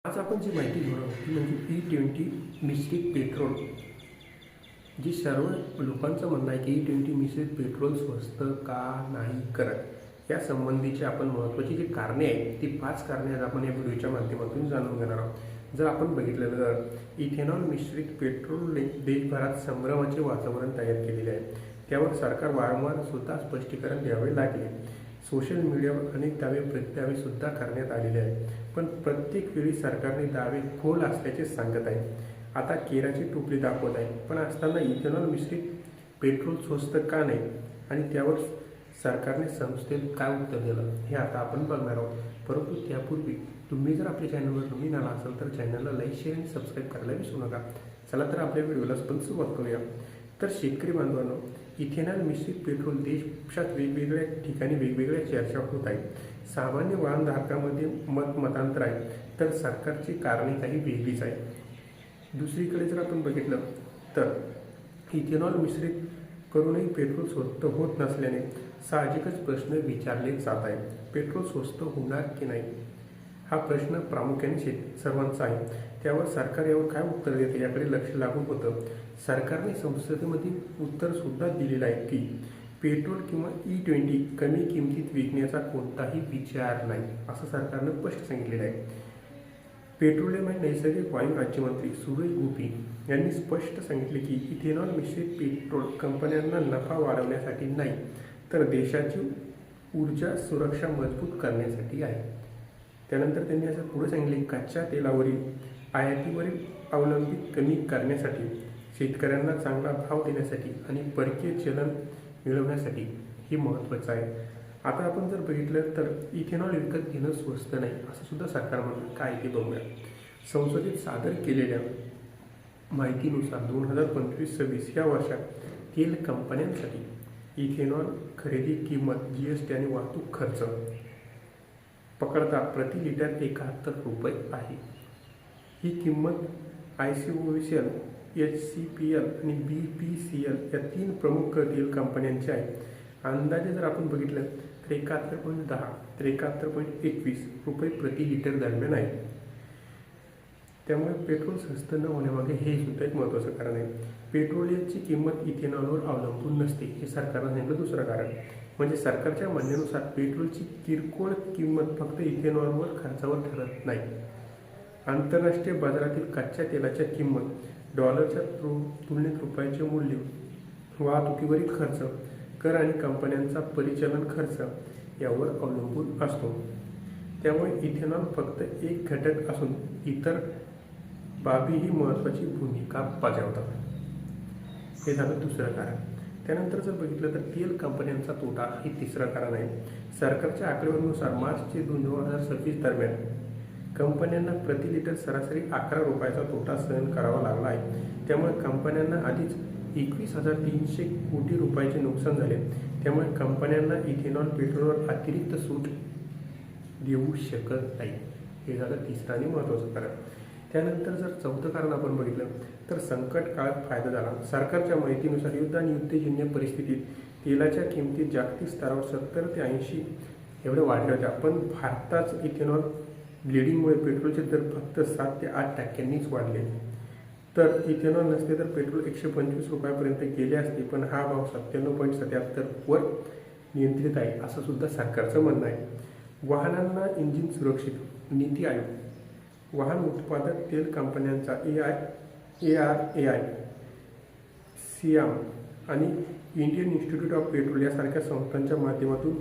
आज आपण जी माहिती घेणार आहोत ती म्हणजे E20 मिश्रित पेट्रोल. जी सर्व लोकांचं म्हणणं आहे की E20 मिश्रित पेट्रोल स्वस्त का नाही करत, या संबंधीची आपण महत्त्वाची जी कारणे आहेत ती 5 कारणे आज आपण या व्हिडिओच्या माध्यमातून जाणून घेणार आहोत. जर आपण बघितलं तर इथेनॉल मिश्रित पेट्रोलने देशभरात संभ्रमाचे वातावरण तयार केलेले आहे. त्यावर सरकार वारंवार स्वतः स्पष्टीकरण द्यावे लागले. सोशल मीडियावर अनेक दावे प्रत्यावे सुद्धा करण्यात आलेले आहेत, पण प्रत्येक वेळी सरकारने दावे खोल असल्याचे सांगत आहे. आता केराची टोपली दाखवत आहे, पण असताना इथेनॉल मिश्रित पेट्रोल स्वस्त का नाही आणि त्यावर सरकारने संस्थेत काय उत्तर दिलं हे आता आपण बघणार आहोत. परंतु त्यापूर्वी तुम्ही जर आपल्या चॅनलवर नवीन आला असाल तर चॅनलला लाईक, शेअर आणि सबस्क्राईब करायला विसरू नका. चला तर आपल्या व्हिडिओला पण सुरुवात करूया. तर शेतकरी बांधवांनो, इथेनॉल मिश्रित पेट्रोल देशात वेगवेगळ्या ठिकाणी वेगवेगळ्या चर्चा होत आहेत. सामान्य वाहनधारकांमध्ये मतांतर आहे, तर सरकारची कारणे काही वेगळीच आहे. दुसरीकडे जर आपण बघितलं तर इथेनॉल मिश्रित करूनही पेट्रोल स्वस्त होत नसल्याने साहजिकच प्रश्न विचारले जात आहे. पेट्रोल स्वस्त होणार की नाही हा प्रश्न प्रामुख्याने सर्वांचा आहे. त्यावर सरकार यावर काय उत्तर देते याकडे लक्ष लागून होतं. सरकारने संसदेमध्ये उत्तर सुद्धा दिलेलं आहे की पेट्रोल किंवा E20 कमी किमतीत विकण्याचा कोणताही विचार नाही, असं सरकारनं स्पष्ट सांगितलेलं आहे. पेट्रोलियम आणि नैसर्गिक वायू राज्यमंत्री सुरेश गोपी यांनी स्पष्ट सांगितले की इथेनॉल मिश्रित पेट्रोल कंपन्यांना नफा वाढवण्यासाठी नाही, तर देशाची ऊर्जा सुरक्षा मजबूत करण्यासाठी आहे. त्यानंतर त्यांनी असं पुढे सांगितले, कच्च्या तेलावरील आयातीवरील अवलंबित कमी करण्यासाठी, शेतकऱ्यांना चांगला भाव देण्यासाठी आणि परकीय चलन मिळवण्यासाठी हे महत्त्वाचं आहे. आता आपण जर बघितलं तर इथेनॉल विकत घेणं स्वस्त नाही असं सुद्धा सरकार म्हणतं. काय ते बघूया. संसदेत सादर केलेल्या माहितीनुसार 2025-26 या वर्षात तेल कंपन्यांसाठी इथेनॉल खरेदी किंमत, GST आणि वाहतूक खर्च पकडता प्रति लिटर 71 रुपये आहे. ही किंमत IOCL, HCPL आणि BPCL या 3 प्रमुख तेल कंपन्यांची आहे. अंदाजे जर आपण बघितलं तर 71.10 तर 71.21 रुपये प्रति लिटर दरम्यान आहे. त्यामुळे पेट्रोल स्वस्त न होण्यामागे हे सुद्धा एक महत्त्वाचं कारण आहे. पेट्रोलियमची किंमत इथेनॉलवर अवलंबून नसते हे सरकारनं सांगितलं. दुसरं कारण म्हणजे सरकारच्या म्हणण्यानुसार पेट्रोलची किरकोळ किंमत फक्त इथेनॉलवर खर्चावर ठरत नाही. आंतरराष्ट्रीय बाजारातील कच्च्या तेलाच्या किंमत, डॉलरच्या तुलनेत रुपयाचे मूल्य, वाहतुकीवरील खर्च, कर आणि कंपन्यांचा परिचालन खर्च यावर अवलंबून असतो. त्यामुळे इथेनॉल फक्त एक घटक असून इतर बाबीही महत्त्वाची भूमिका बजावतात. हे झालं दुसरं कारण. त्यानंतर जर बघितलं तर तेल कंपन्यांचा तोटा हे तिसरं कारण आहे. सरकारच्या आकडेवारीनुसार मार्च ते 2026 दरम्यान कंपन्यांना प्रति लिटर सरासरी 11 रुपयाचा तोटा सहन करावा लागला आहे. त्यामुळे कंपन्यांना आधीच 21,300 कोटी रुपयाचे नुकसान झाले. त्यामुळे कंपन्यांना इथेनॉल पेट्रोलवर अतिरिक्त सूट देऊ शकत नाही. हे झालं तिसरं आणि महत्त्वाचं कारण. त्यानंतर जर चौथं कारण आपण बघितलं तर संकट काळात फायदा झाला. सरकारच्या माहितीनुसार युद्ध आणि युद्धजन्य परिस्थितीत तेलाच्या किमती जागतिक स्तरावर 70 ते 80 एवढ्या वाढल्या होत्या, पण भारतात इथेनॉल ब्लिडिंगमुळे पेट्रोलचे दर फक्त 7 ते 8% वाढले. तर इथेनॉल नसते तर पेट्रोल 125 रुपयापर्यंत गेले असते, पण हा भाव 97.77 वर नियंत्रित आहे असं सुद्धा सरकारचं म्हणणं आहे. वाहनांना इंजिन सुरक्षित. नीती आयोग, वाहन उत्पादक तेल कंपन्यांचा ARAI, सियाम आणि इंडियन इन्स्टिट्यूट ऑफ पेट्रोल यासारख्या संस्थांच्या माध्यमातून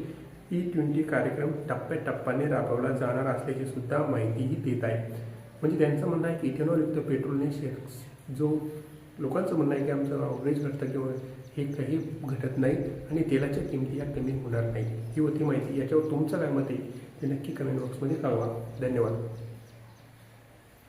E20 कार्यक्रम टप्प्याटप्प्याने राबवला जाणार असल्याची सुद्धा माहितीही देत आहे. म्हणजे त्यांचं म्हणणं आहे की इथेनॉलयुक्त पेट्रोलने जो लोकांचं म्हणणं आहे की आमचं अवरेज घटतं किंवा हे काही घटत नाही आणि तेलाच्या किमती या कमी होणार नाही. ही होती माहिती. याच्यावर तुमचं काय मत आहे ते नक्की कमेंट बॉक्समध्ये कळवा. धन्यवाद.